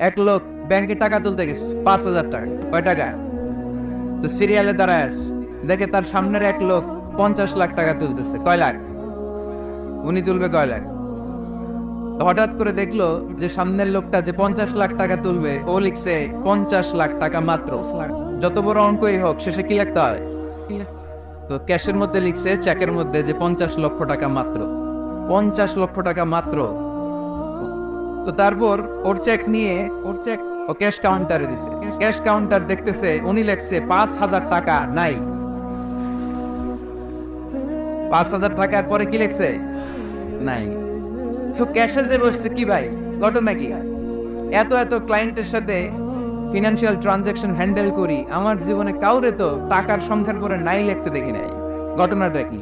এক লোক ব্যাংকে টাকা তুলতে গেছে 5,000 টাকা। কয় টাকা? তো সিরিয়ালে দাঁড়ায় আছে, দেখে তার সামনের এক লোক 50 লাখ টাকা তুলতেছে। কয় লাখ? উনি তুলবে কয় লাখ? তো হঠাৎ করে দেখলো যে সামনের লোকটা যে 50 লাখ টাকা তুলবে, ও লিখছে 50 লাখ টাকা মাত্র। যত বড় অঙ্কই হোক, শেষে কি লিখতে হয়? তো ক্যাশের মধ্যে লিখছে, চেকের মধ্যে, যে 50 লক্ষ টাকা মাত্র। 50 লক্ষ টাকা মাত্র। তো তারপর ওর চেক নিয়ে ও ক্যাশ কাউন্টারে দিছে। ক্যাশ কাউন্টার দেখতেছে, উনি লেখছে 5,000 টাকা নাই। 5,000 টাকার পরে কি লেখছে? নাই। তো ক্যাশে যে বসছে, কি ভাই ঘটনা কি? এত এত ক্লায়েন্টের সাথে ফিনান্সিয়াল ট্রানজাকশন হ্যান্ডেল করি, আমার জীবনে কাউরে তো টাকার সংখ্যার পরে নাই লিখতে দেখি নাই। ঘটনাটা কি?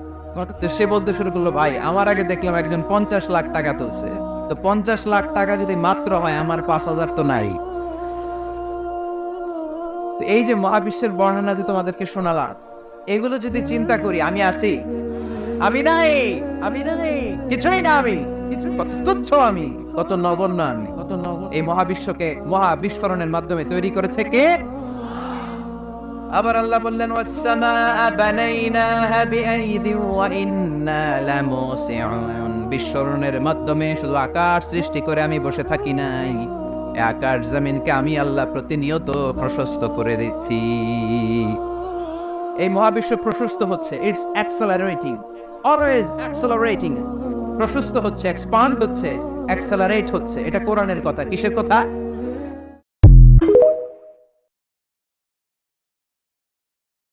তো সে বলতে শুরু করলো, ভাই আমার আগে দেখলাম একজন 50 লাখ টাকা তুলছে, তো 50 লাখ টাকা যদি মাত্র হয়, আমার 5,000 তো নাই। তো এই যে মহাবিশ্বের বর্ণনা যে তোমাদেরকে শোনালাম, এগুলো যদি চিন্তা করি, আমি আছি? আমি নাই, আমি নাই, কিছুই না, আমি কিছু, কত তুচ্ছ আমি, কত নগণ্য আমি, কত নগণ্য। এই মহাবিশ্বকে মহাবিস্ফোরণের মাধ্যমে তৈরি করেছে কে? আবার আল্লাহ বললেন, ওয়াস-সামাআ বানাইনাহা বিআইদিন ওয়া ইন্না লামুসিউন। বিস্ফোরণের মাধ্যমে শুধু আকাশ সৃষ্টি করে আমি বসে থাকি নাই, এই আকাশ জমিনকে আমি আল্লাহ প্রতিনিয়ত প্রশস্ত করে দিচ্ছি। এই মহাবিশ্ব প্রশস্ত হচ্ছে, ইটস অ্যাক্সেলারেটিং, অলওয়েজ অ্যাক্সেলারেটিং। প্রশস্ত হচ্ছে, এক্সপান্ড হচ্ছে, অ্যাক্সেলারেট হচ্ছে। এটা কোরআনের কথা। কিসের কথা?